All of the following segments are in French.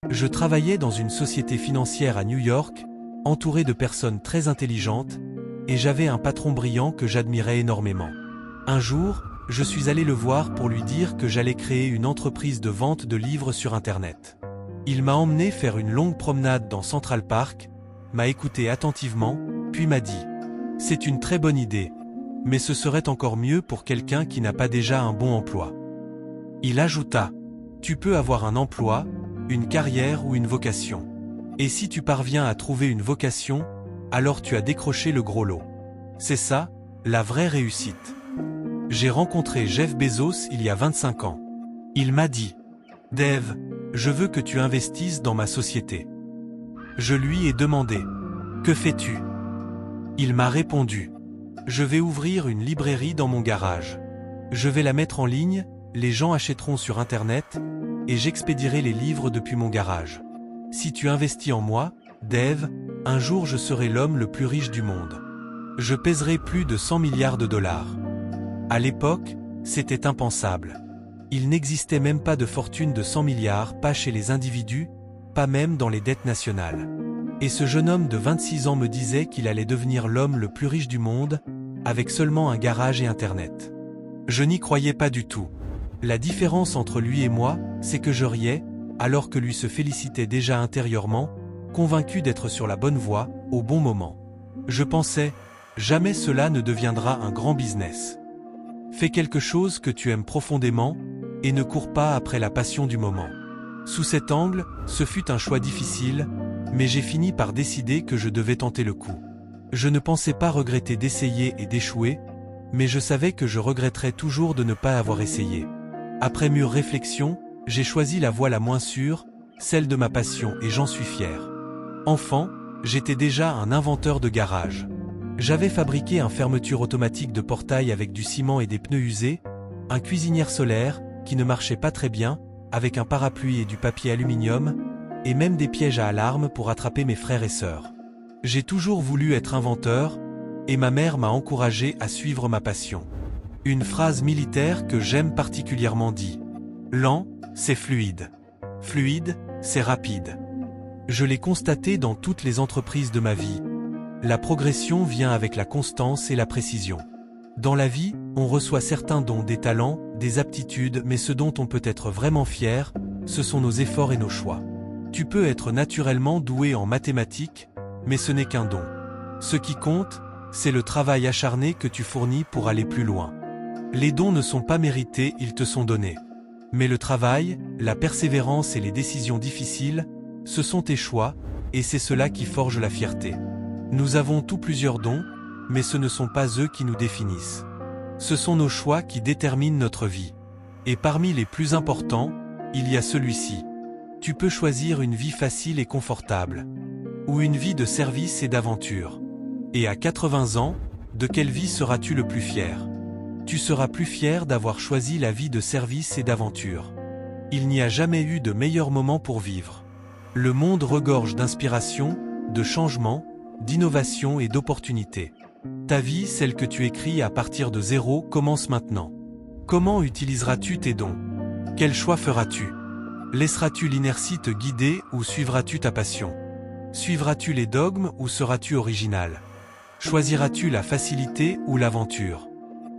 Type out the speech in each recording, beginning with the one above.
Je travaillais dans une société financière à New York, entouré de personnes très intelligentes, et j'avais un patron brillant que j'admirais énormément. Un jour, je suis allé le voir pour lui dire que j'allais créer une entreprise de vente de livres sur Internet. Il m'a emmené faire une longue promenade dans Central Park, m'a écouté attentivement, puis m'a dit « C'est une très bonne idée, mais ce serait encore mieux pour quelqu'un qui n'a pas déjà un bon emploi. » Il ajouta « Tu peux avoir un emploi, une carrière ou une vocation. Et si tu parviens à trouver une vocation, alors tu as décroché le gros lot. C'est ça, la vraie réussite. » J'ai rencontré Jeff Bezos il y a 25 ans. Il m'a dit « Dave, je veux que tu investisses dans ma société. » Je lui ai demandé « Que fais-tu » Il m'a répondu « Je vais ouvrir une librairie dans mon garage. Je vais la mettre en ligne, les gens achèteront sur Internet, et j'expédierai les livres depuis mon garage. Si tu investis en moi, Dave, un jour je serai l'homme le plus riche du monde. Je pèserai plus de 100 milliards de dollars. » À l'époque, c'était impensable. Il n'existait même pas de fortune de 100 milliards, pas chez les individus, pas même dans les dettes nationales. Et ce jeune homme de 26 ans me disait qu'il allait devenir l'homme le plus riche du monde, avec seulement un garage et Internet. Je n'y croyais pas du tout. La différence entre lui et moi, c'est que je riais, alors que lui se félicitait déjà intérieurement, convaincu d'être sur la bonne voie, au bon moment. Je pensais, jamais cela ne deviendra un grand business. Fais quelque chose que tu aimes profondément, et ne cours pas après la passion du moment. Sous cet angle, ce fut un choix difficile, mais j'ai fini par décider que je devais tenter le coup. Je ne pensais pas regretter d'essayer et d'échouer, mais je savais que je regretterais toujours de ne pas avoir essayé. Après mûre réflexion, j'ai choisi la voie la moins sûre, celle de ma passion, et j'en suis fier. Enfant, j'étais déjà un inventeur de garage. J'avais fabriqué un fermeture automatique de portail avec du ciment et des pneus usés, un cuisinière solaire, qui ne marchait pas très bien, avec un parapluie et du papier aluminium, et même des pièges à alarme pour attraper mes frères et sœurs. J'ai toujours voulu être inventeur, et ma mère m'a encouragé à suivre ma passion. Une phrase militaire que j'aime particulièrement dit « Lent, c'est fluide. Fluide, c'est rapide. » Je l'ai constaté dans toutes les entreprises de ma vie. La progression vient avec la constance et la précision. Dans la vie, on reçoit certains dons, des talents, des aptitudes, mais ce dont on peut être vraiment fier, ce sont nos efforts et nos choix. Tu peux être naturellement doué en mathématiques, mais ce n'est qu'un don. Ce qui compte, c'est le travail acharné que tu fournis pour aller plus loin. Les dons ne sont pas mérités, ils te sont donnés. Mais le travail, la persévérance et les décisions difficiles, ce sont tes choix, et c'est cela qui forge la fierté. Nous avons tous plusieurs dons, mais ce ne sont pas eux qui nous définissent. Ce sont nos choix qui déterminent notre vie. Et parmi les plus importants, il y a celui-ci. Tu peux choisir une vie facile et confortable, ou une vie de service et d'aventure. Et à 80 ans, de quelle vie seras-tu le plus fier? Tu seras plus fier d'avoir choisi la vie de service et d'aventure. Il n'y a jamais eu de meilleur moment pour vivre. Le monde regorge d'inspiration, de changement, d'innovation et d'opportunités. Ta vie, celle que tu écris à partir de zéro, commence maintenant. Comment utiliseras-tu tes dons? Quel choix feras-tu? Laisseras-tu l'inertie te guider ou suivras-tu ta passion? Suivras-tu les dogmes ou seras-tu original? Choisiras-tu la facilité ou l'aventure?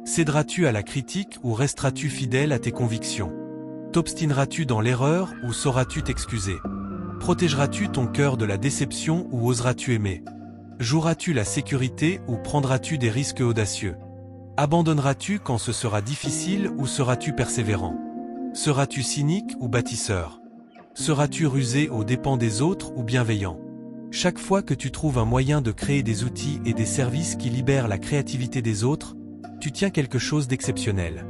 Céderas-tu à la critique ou resteras-tu fidèle à tes convictions? T'obstineras-tu dans l'erreur ou sauras-tu t'excuser? Protégeras-tu ton cœur de la déception ou oseras-tu aimer? Joueras-tu la sécurité ou prendras-tu des risques audacieux? Abandonneras-tu quand ce sera difficile ou seras-tu persévérant? Seras-tu cynique ou bâtisseur? Seras-tu rusé aux dépens des autres ou bienveillant? Chaque fois que tu trouves un moyen de créer des outils et des services qui libèrent la créativité des autres, tu tiens quelque chose d'exceptionnel.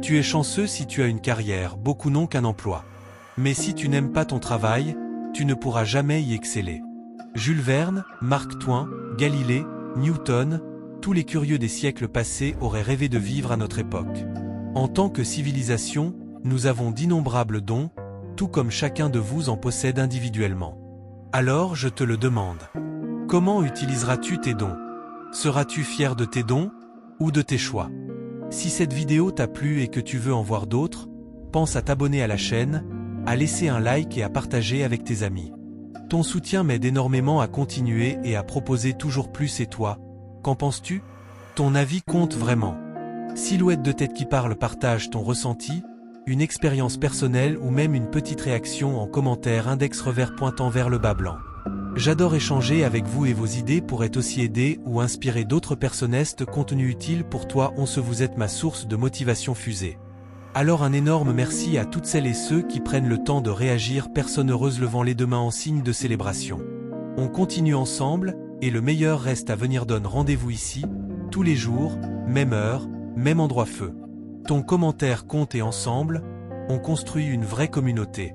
Tu es chanceux si tu as une carrière, beaucoup n'ont qu'un emploi. Mais si tu n'aimes pas ton travail, tu ne pourras jamais y exceller. Jules Verne, Mark Twain, Galilée, Newton, tous les curieux des siècles passés auraient rêvé de vivre à notre époque. En tant que civilisation, nous avons d'innombrables dons, tout comme chacun de vous en possède individuellement. Alors je te le demande. Comment utiliseras-tu tes dons? Seras-tu fier de tes dons ou de tes choix? Si cette vidéo t'a plu et que tu veux en voir d'autres, pense à t'abonner à la chaîne, à laisser un like et à partager avec tes amis. Ton soutien m'aide énormément à continuer et à proposer toujours plus et toi, qu'en penses-tu? Ton avis compte vraiment. Silhouette de tête qui parle partage ton ressenti, une expérience personnelle ou même une petite réaction en commentaire index revers pointant vers le bas blanc. J'adore échanger avec vous et vos idées pourraient aussi aider ou inspirer d'autres personnes. Contenu utile pour toi. Vous êtes ma source de motivation fusée. Alors un énorme merci à toutes celles et ceux qui prennent le temps de réagir. Personne heureuse levant les deux mains en signe de célébration. On continue ensemble, et le meilleur reste à venir. Donne rendez-vous ici, tous les jours, même heure, même endroit. Feu. Ton commentaire compte et ensemble, on construit une vraie communauté.